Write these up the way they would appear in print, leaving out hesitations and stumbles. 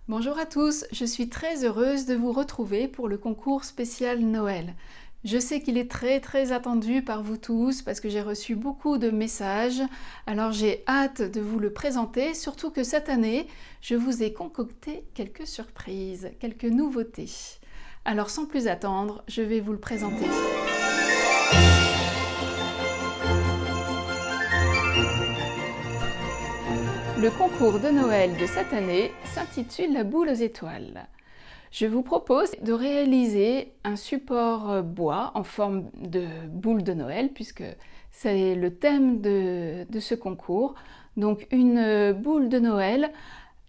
Bonjour à tous, je suis très heureuse de vous retrouver pour le concours spécial Noël. Je sais qu'il est très attendu par vous tous parce que j'ai reçu beaucoup de messages, alors j'ai hâte de vous le présenter, surtout que cette année, je vous ai concocté quelques surprises, quelques nouveautés. Alors sans plus attendre, je vais vous le présenter. Le concours de Noël de cette année s'intitule La boule aux étoiles. Je vous propose de réaliser un support bois en forme de boule de Noël, puisque c'est le thème de ce concours. Donc une boule de Noël,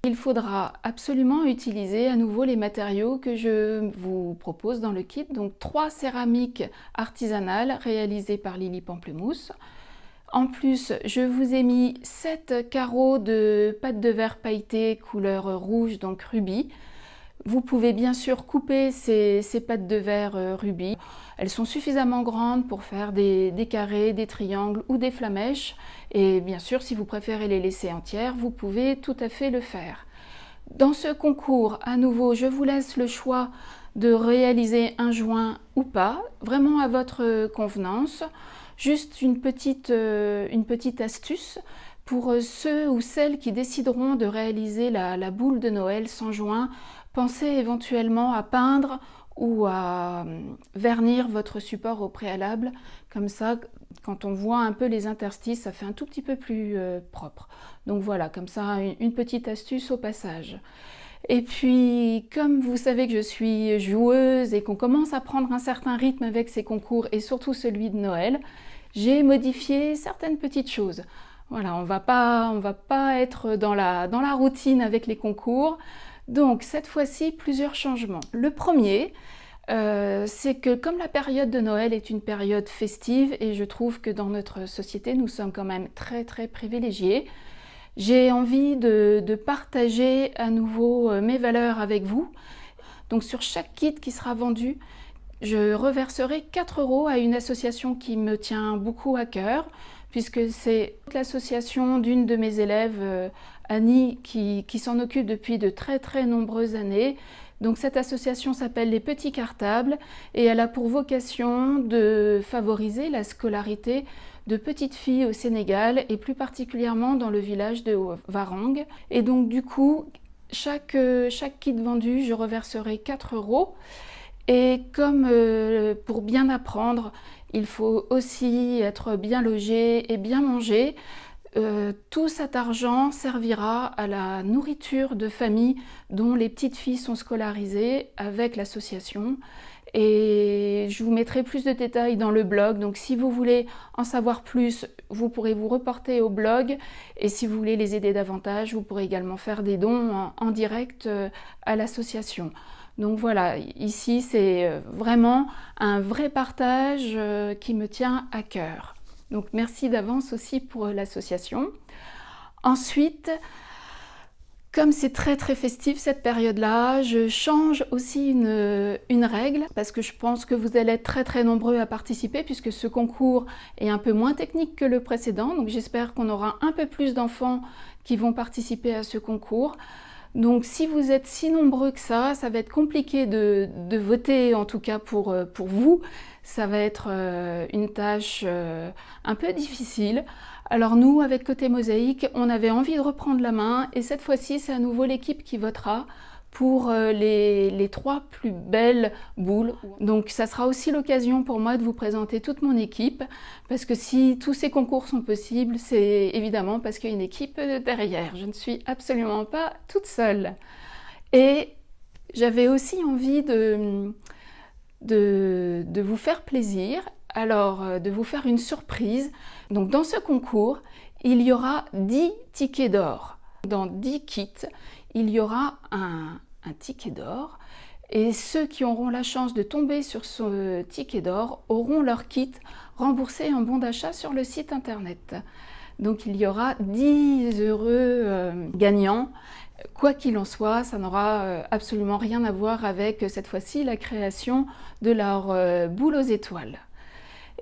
il faudra absolument utiliser à nouveau les matériaux que je vous propose dans le kit. Donc 3 céramiques artisanales réalisées par Lily Pamplemousse. En plus, je vous ai mis 7 carreaux de pâte de verre pailletée couleur rouge, donc rubis. Vous pouvez bien sûr couper ces pâtes de verre rubis. Elles sont suffisamment grandes pour faire des carrés, des triangles ou des flamèches. Et bien sûr, si vous préférez les laisser entières, vous pouvez tout à fait le faire. Dans ce concours, à nouveau, je vous laisse le choix de réaliser un joint ou pas, vraiment à votre convenance. Juste une petite astuce pour ceux ou celles qui décideront de réaliser la boule de Noël sans joint. Pensez éventuellement à peindre ou à vernir votre support au préalable. Comme ça, quand on voit un peu les interstices, ça fait un tout petit peu plus propre. Donc voilà, comme ça, une petite astuce au passage. Et puis, comme vous savez que je suis joueuse et qu'on commence à prendre un certain rythme avec ces concours, et surtout celui de Noël, j'ai modifié certaines petites choses. Voilà, on va pas être dans la routine avec les concours. Donc, cette fois-ci, plusieurs changements. Le premier, c'est que comme la période de Noël est une période festive, et je trouve que dans notre société, nous sommes quand même très privilégiés, j'ai envie de partager à nouveau mes valeurs avec vous. Donc sur chaque kit qui sera vendu, je reverserai 4 € à une association qui me tient beaucoup à cœur, puisque c'est l'association d'une de mes élèves, Annie, qui s'en occupe depuis de très nombreuses années. Donc cette association s'appelle Les Petits Cartables et elle a pour vocation de favoriser la scolarité de petites filles au Sénégal et plus particulièrement dans le village de Warang. Et donc du coup, chaque kit vendu, je reverserai 4 €. Et comme pour bien apprendre, il faut aussi être bien logé et bien manger, tout cet argent servira à la nourriture de familles dont les petites filles sont scolarisées avec l'association. Et je vous mettrai plus de détails dans le blog, donc si vous voulez en savoir plus, vous pourrez vous reporter au blog. Et si vous voulez les aider davantage, vous pourrez également faire des dons en direct à l'association. Donc voilà, ici c'est vraiment un vrai partage qui me tient à cœur. Donc merci d'avance aussi pour l'association. Ensuite, comme c'est très festif cette période-là, je change aussi une règle parce que je pense que vous allez être très nombreux à participer puisque ce concours est un peu moins technique que le précédent. Donc j'espère qu'on aura un peu plus d'enfants qui vont participer à ce concours. Donc si vous êtes si nombreux que ça va être compliqué de voter, en tout cas pour vous. Ça va être une tâche un peu difficile. Alors nous, avec Côté Mosaïque, on avait envie de reprendre la main et cette fois-ci, c'est à nouveau l'équipe qui votera pour les 3 plus belles boules. Donc ça sera aussi l'occasion pour moi de vous présenter toute mon équipe, parce que si tous ces concours sont possibles, c'est évidemment parce qu'il y a une équipe derrière. Je ne suis absolument pas toute seule. Et j'avais aussi envie de vous faire plaisir, alors de vous faire une surprise. Donc dans ce concours, il y aura 10 tickets d'or. Dans 10 kits, il y aura un ticket d'or et ceux qui auront la chance de tomber sur ce ticket d'or auront leur kit remboursé en bon d'achat sur le site internet. Donc il y aura 10 heureux gagnants. Quoi qu'il en soit, ça n'aura absolument rien à voir avec cette fois-ci la création de leur boule aux étoiles.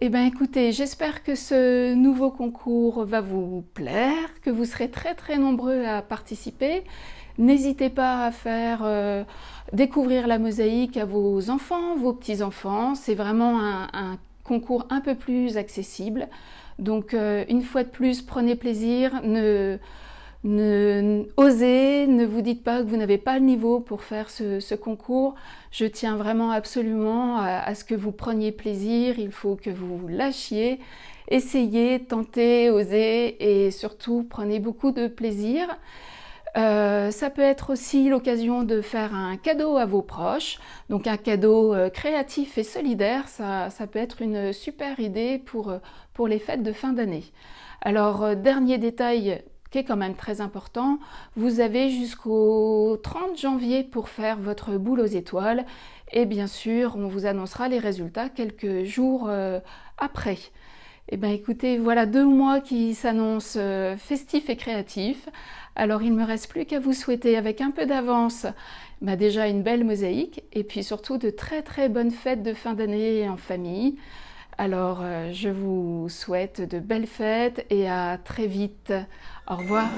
Eh bien écoutez, j'espère que ce nouveau concours va vous plaire, que vous serez très nombreux à participer. N'hésitez pas à faire découvrir la mosaïque à vos enfants, vos petits-enfants. C'est vraiment un concours un peu plus accessible. Donc une fois de plus, prenez plaisir, osez, ne vous dites pas que vous n'avez pas le niveau pour faire ce concours. Je tiens vraiment absolument à ce que vous preniez plaisir, il faut que vous lâchiez, essayez, tentez, osez et surtout prenez beaucoup de plaisir. Ça peut être aussi l'occasion de faire un cadeau à vos proches, donc un cadeau créatif et solidaire, ça peut être une super idée pour les fêtes de fin d'année. Alors, dernier détail qui est quand même très important, vous avez jusqu'au 30 janvier pour faire votre boule aux étoiles et bien sûr, on vous annoncera les résultats quelques jours après. Eh bien écoutez, voilà 2 mois qui s'annoncent festifs et créatifs. Alors il ne me reste plus qu'à vous souhaiter avec un peu d'avance déjà une belle mosaïque et puis surtout de très très bonnes fêtes de fin d'année en famille. Alors je vous souhaite de belles fêtes et à très vite. Au revoir.